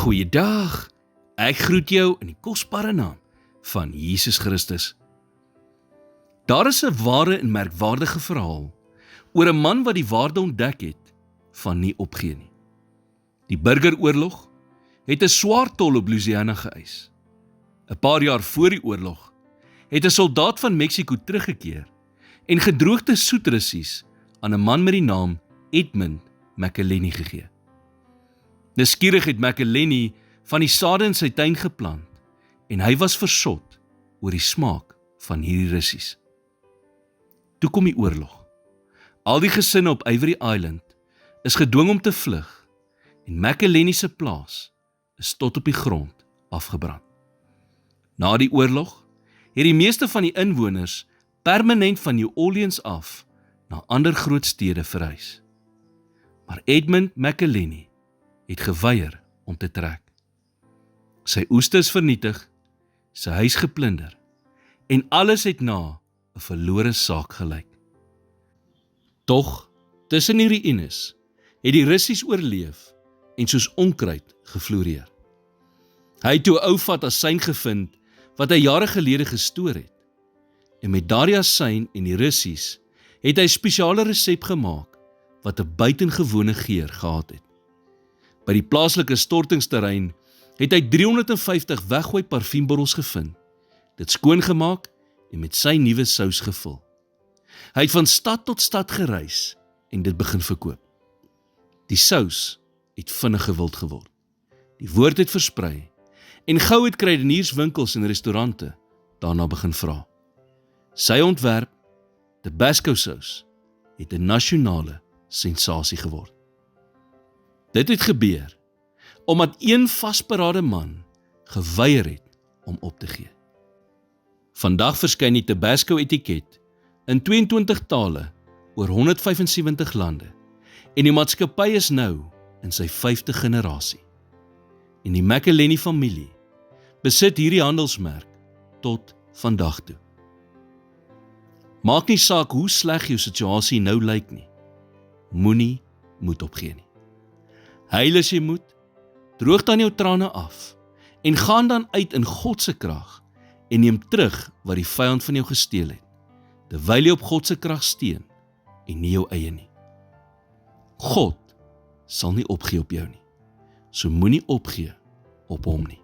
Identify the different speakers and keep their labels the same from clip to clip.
Speaker 1: Goeiedag, ek groet jou in die kosbare naam van Jesus Christus. Daar is 'n ware en merkwaardige verhaal oor 'n man wat die waarde ontdek het van nie opgee nie. Die burgeroorlog het 'n swaar tol op Louisiana geëis. 'n Paar jaar voor die oorlog het 'n soldaat van Mexiko teruggekeer en gedroogde soetrussies aan 'n man met die naam Edmund McIlhenny gegee. Nuuskierig het McIlhenny van die sade in sy tuin geplant en hy was versot oor die smaak van hierdie russies. Toe kom die oorlog. Al die gesinne op Ivory Island is gedwing om te vlug en McIlhenny se plaas is tot op die grond afgebrand. Na die oorlog het die meeste van die inwoners permanent van New Orleans af na ander groot stede verhuis. Maar Edmund McIlhenny het geweier om te trek. Sy oeste is vernietig, sy huis geplunder en alles het na 'n verlore saak gelyk. Tog, tussen die ruïnes het die russies oorleef en soos onkruid gefloreer. Hy het toe 'n ou vat asyn gevind wat hy jare gelede gestoor het. En met daardie asyn en die russies het hy 'n spesiale resep gemaak wat 'n buitengewone geur gehad het. By die plaaslike stortingsterrein het hy 350 weggooi parfuumbottels gevind, dit skoongemaak en met sy nuwe sous gevul. Hy het van stad tot stad gereis en dit begin verkoop. Die sous het vinnig gewild geword. Die woord het versprei en gou het kruidenierswinkels en restaurante daarna begin vra. Sy ontwerp, Tabasco sous, het 'n nasionale sensasie geword. Dit het gebeur omdat een vasberade man geweier het om op te gee. Vandag verskyn die Tabasco etiket in 22 tale oor 175 lande en die maatskappy is nou in sy 5de generasie. En die McIlhenny familie besit hierdie handelsmerk tot vandag toe. Maak nie saak hoe sleg jou situasie nou lyk nie, moenie moed opgee nie. Huil as jy moet, droog dan jou trane af en gaan dan uit in God se krag en neem terug wat die vyand van jou gesteel het, terwyl jy op God se krag steun en nie jou eie nie. God sal nie opgee op jou nie, so moenie opgee op hom nie.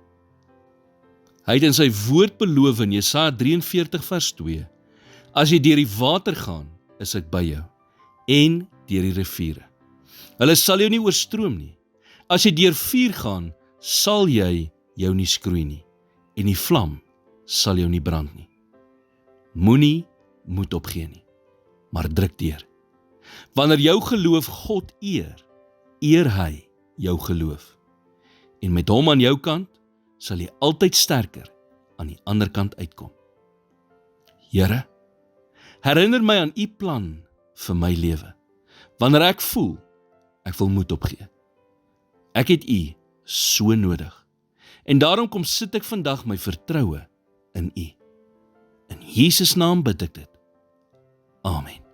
Speaker 1: Hy het in sy woord beloof in Jesaja 43 vers 2, as jy deur die water gaan, is ek by jou, en deur die riviere. Hulle sal jou nie oorstroom nie. As jy deur vuur gaan, sal jy jou nie skroei nie, en die vlam sal jou nie brand nie. Moenie moed opgee nie, maar druk deur. Wanneer jou geloof God eer hy jou geloof. En met hom aan jou kant, sal jy altyd sterker aan die ander kant uitkom. Here, herinner my aan u plan vir my lewe, wanneer ek voel, ek wil moed opgee. Ek het u so nodig, en daarom kom sit ek vandag my vertroue in u. In Jesus naam bid ek dit. Amen.